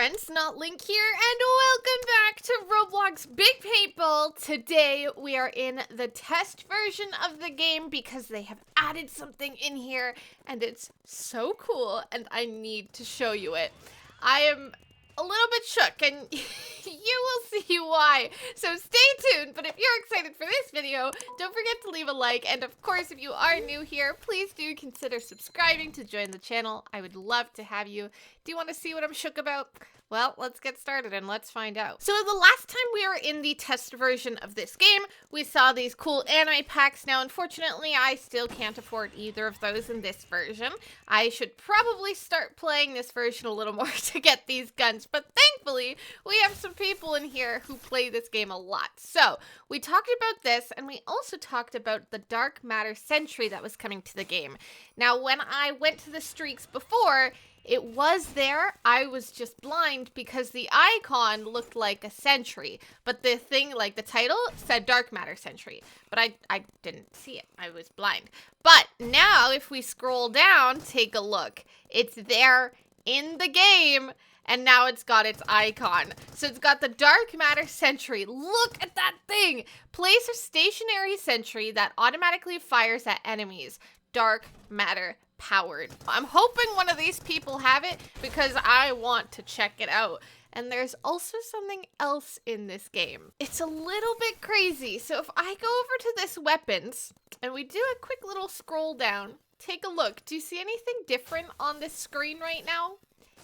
friends, Not Link here, and welcome back to Roblox Big Paintball. Today we are in the test version of the game because they have added something in here and it's so cool and I need to show you it. I am a little bit shook and you will see why, so stay tuned. But if you're excited for this video, don't forget to leave a like, and of course if you are new here, please do consider subscribing to join the channel. I would love to have you. Do you want to see what I'm shook about? Well, let's get started and let's find out. So the last time we were in the test version of this game, we saw these cool anime packs. Now, unfortunately, I still can't afford either of those in this version. I should probably start playing this version a little more to get these guns, but thankfully, we have some people in here who play this game a lot. So, we talked about this, and we also talked about the Dark Matter Sentry that was coming to the game. Now, when I went to the streaks before, it was there. I was just blind because the icon looked like a sentry, but the thing, like the title, said Dark Matter Sentry, but I didn't see it. I was blind. But now if we scroll down, take a look. It's there in the game, and now it's got its icon. So it's got the Dark Matter Sentry. Look at that thing. Place a stationary sentry that automatically fires at enemies. Dark Matter powered. I'm hoping one of these people have it because I want to check it out. And there's also something else in this game. It's a little bit crazy. So if I go over to this weapons and we do a quick little scroll down, take a look. Do you see anything different on this screen right now?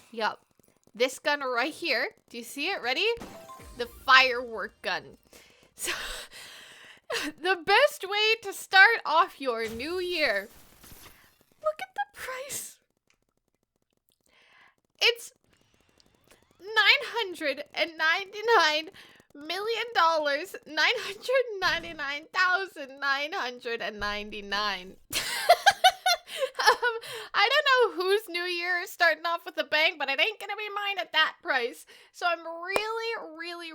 Yup. This gun right here. Do you see it? Ready? The firework gun. So the best way to start off your new year. Look at the price. It's $999 million, $999,999. I don't know whose new year is starting off with a bang, but it ain't gonna be mine at that price. So I'm really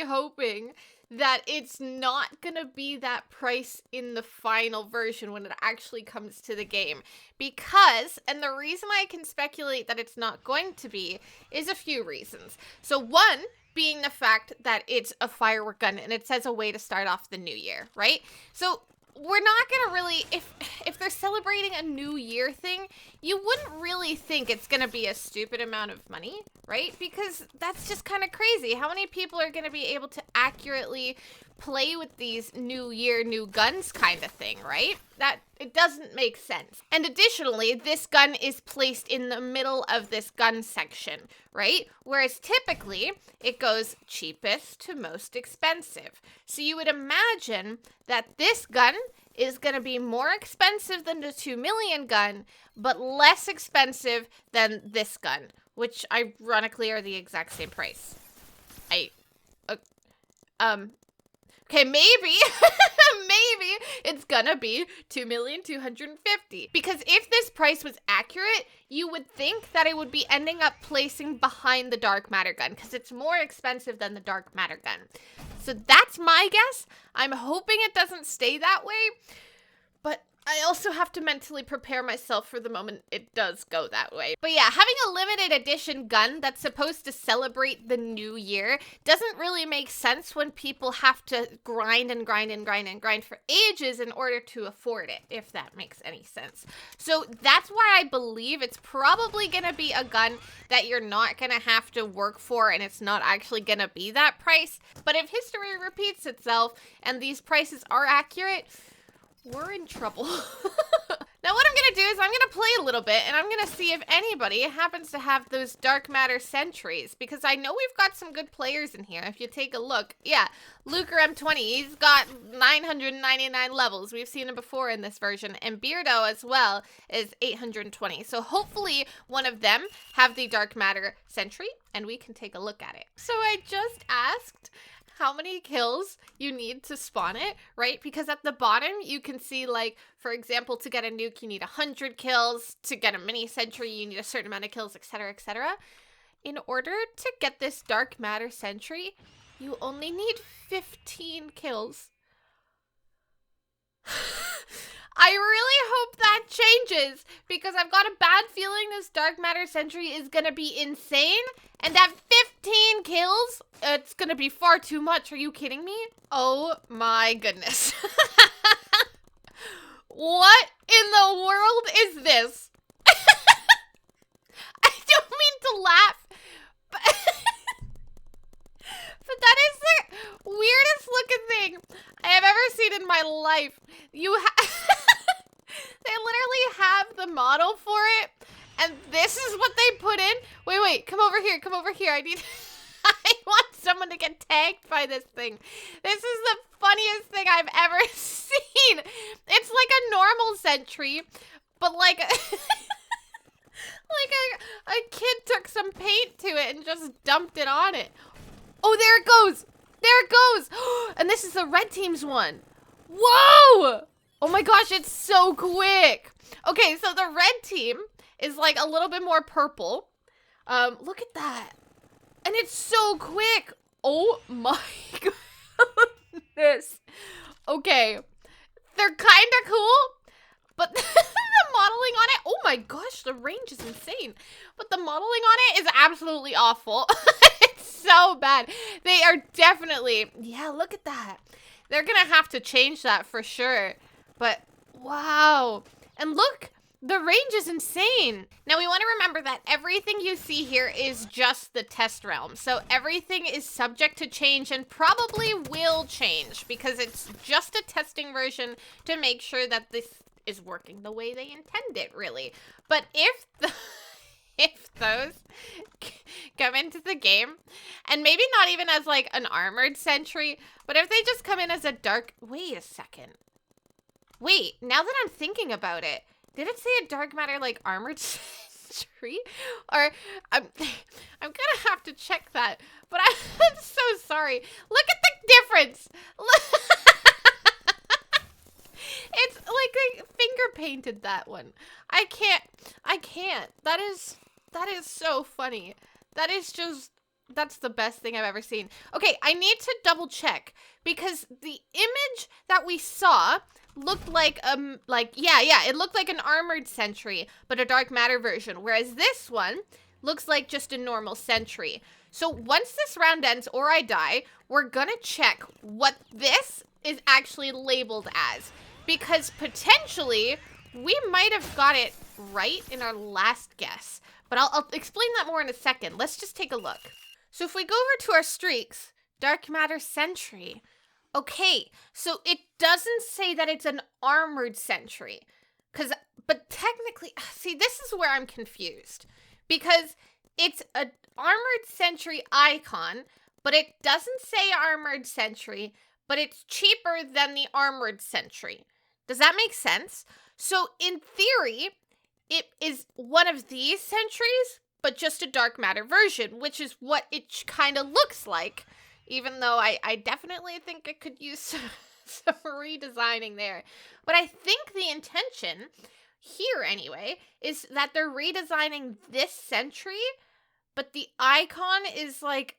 hoping that it's not gonna be that price in the final version when it actually comes to the game. Because, and the reason I can speculate that it's not going to be, is a few reasons. So one, being the fact that it's a firework gun and it says a way to start off the new year, right? So we're not gonna really, if they're celebrating a new year thing, you wouldn't really think it's gonna be a stupid amount of money, right? Because that's just kind of crazy. How many people are gonna be able to accurately play with these new year, new guns kind of thing, right? That, it doesn't make sense. And additionally, this gun is placed in the middle of this gun section, right? Whereas typically, it goes cheapest to most expensive. So you would imagine that this gun is going to be more expensive than the 2 million gun, but less expensive than this gun, which ironically are the exact same price. Okay, maybe, maybe it's gonna be 2,250,000. Because if this price was accurate, you would think that it would be ending up placing behind the Dark Matter gun because it's more expensive than the Dark Matter gun. So that's my guess. I'm hoping it doesn't stay that way, but I also have to mentally prepare myself for the moment it does go that way. But yeah, having a limited edition gun that's supposed to celebrate the new year doesn't really make sense when people have to grind for ages in order to afford it, if that makes any sense. So that's why I believe it's probably gonna be a gun that you're not gonna have to work for and it's not actually gonna be that price. But if history repeats itself and these prices are accurate, we're in trouble. Now what I'm gonna do is I'm gonna play a little bit and I'm gonna see if anybody happens to have those Dark Matter Sentries, because I know we've got some good players in here. If you take a look, yeah, Luker M20, he's got 999 levels. We've seen him before in this version, and Beardo as well is 820. So hopefully one of them have the Dark Matter Sentry and we can take a look at it. So I just asked how many kills you need to spawn it, right? Because at the bottom, you can see, like, for example, to get a nuke, you need 100 kills. To get a mini sentry, you need a certain amount of kills, etc., etc. In order to get this Dark Matter Sentry, you only need 15 kills. I really hope that changes, because I've got a bad feeling this Dark Matter Sentry is gonna be insane, And at 15 kills, it's gonna be far too much. Are you kidding me? Oh my goodness. What in the world is this? I don't mean to laugh, but, but that is the weirdest looking thing I have ever seen in my life. They literally have the model for it, and this is what they put in. Wait, come over here, I want someone to get tagged by this thing. This is the funniest thing I've ever seen. It's like a normal sentry, but like a kid took some paint to it and just dumped it on it. Oh, there it goes. And this is the red team's one. Whoa! Oh my gosh, it's so quick. Okay, so the red team is like a little bit more purple. Look at that. And it's so quick. Oh my goodness. Okay. They're kind of cool, but the modeling on it, oh my gosh, the range is insane. But the modeling on it is absolutely awful. It's so bad. They are definitely, yeah, look at that. They're going to have to change that for sure. But wow. And look, the range is insane. Now we want to remember that everything you see here is just the test realm. So everything is subject to change and probably will change because it's just a testing version to make sure that this is working the way they intend it, really. But if those come into the game, and maybe not even as like an armored sentry, but if they just come in as a dark, wait a second. Wait, now that I'm thinking about it, did it say a dark matter like armored sentry? Or I'm gonna have to check that. But I'm so sorry. Look at the difference. It's like they finger painted that one. I can't. That is so funny. That's the best thing I've ever seen. Okay, I need to double check because the image that we saw looked like it looked like an armored sentry, but a dark matter version, whereas this one looks like just a normal sentry. So once this round ends or I die, we're gonna check what this is actually labeled as, because potentially we might have got it right in our last guess, but I'll explain that more in a second. Let's just take a look. So if we go over to our streaks, dark matter sentry. Okay, so it doesn't say that it's an armored sentry, but technically, see, this is where I'm confused, because it's an armored sentry icon, but it doesn't say armored sentry, but it's cheaper than the armored sentry. Does that make sense? So in theory, it is one of these sentries, but just a dark matter version, which is what it kind of looks like. Even though I definitely think it could use some redesigning there. But I think the intention here, anyway, is that they're redesigning this sentry, but the icon is like,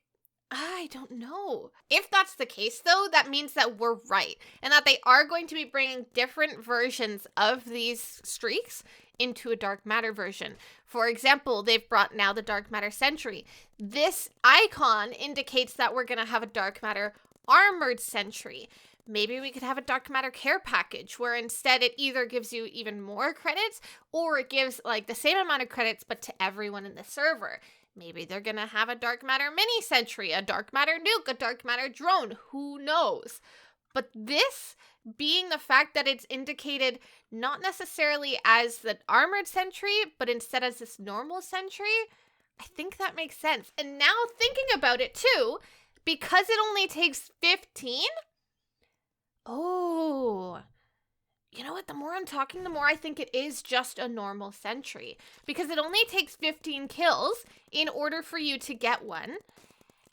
I don't know. If that's the case, though, that means that we're right, and that they are going to be bringing different versions of these streaks into a dark matter version. For example, they've brought now the dark matter sentry. This icon indicates that we're going to have a dark matter armored sentry. Maybe we could have a dark matter care package where instead it either gives you even more credits or it gives like the same amount of credits but to everyone in the server. Maybe they're going to have a dark matter mini sentry, a dark matter nuke, a dark matter drone, who knows? But this being the fact that it's indicated not necessarily as the armored sentry, but instead as this normal sentry, I think that makes sense. And now thinking about it too, because it only takes 15, oh, you know what? The more I'm talking, the more I think it is just a normal sentry, because it only takes 15 kills in order for you to get one,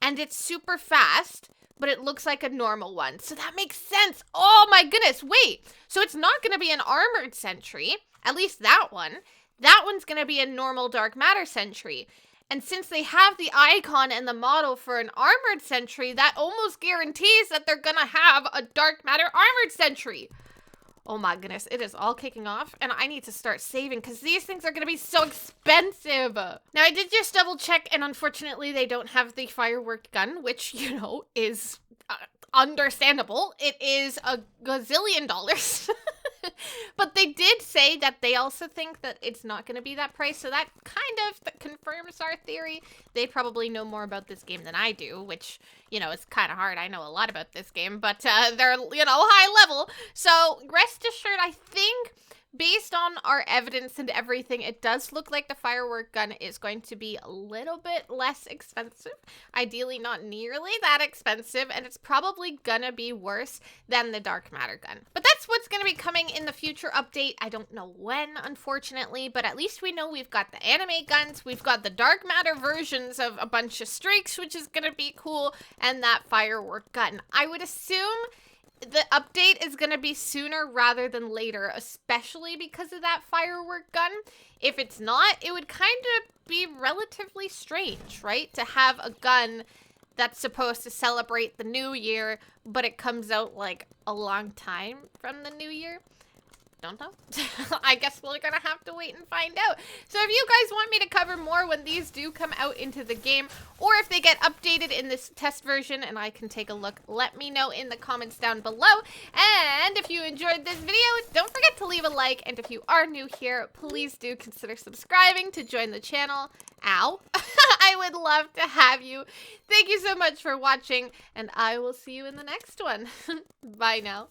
and it's super fast, but it looks like a normal one. So that makes sense. Oh my goodness, wait. So it's not going to be an armored sentry, at least that one. That one's going to be a normal dark matter sentry. And since they have the icon and the model for an armored sentry, that almost guarantees that they're going to have a dark matter armored sentry. Oh my goodness, it is all kicking off, and I need to start saving because these things are going to be so expensive. Now, I did just double check, and unfortunately, they don't have the firework gun, which, you know, is understandable. It is a gazillion dollars. But they did say that they also think that it's not going to be that price, so that kind of confirms our theory. They probably know more about this game than I do, which, you know, is kind of hard. I know a lot about this game, but they're, you know, high level. So rest assured, I think based on our evidence and everything, it does look like the firework gun is going to be a little bit less expensive. Ideally, not nearly that expensive, and it's probably gonna be worse than the dark matter gun. But that's what's gonna be coming in the future update. I don't know when, unfortunately, but at least we know we've got the anime guns, we've got the dark matter versions of a bunch of streaks, which is gonna be cool, and that firework gun. I would assume the update is going to be sooner rather than later, especially because of that firework gun. If it's not, it would kind of be relatively strange, right? To have a gun that's supposed to celebrate the new year, but it comes out like a long time from the new year. Don't know. I guess we're gonna have to wait and find out. So if you guys want me to cover more when these do come out into the game, or if they get updated in this test version and I can take a look, let me know in the comments down below. And if you enjoyed this video, don't forget to leave a like, and if you are new here, please do consider subscribing to join the channel. Ow. I would love to have you. Thank you so much for watching, and I will see you in the next one. Bye now.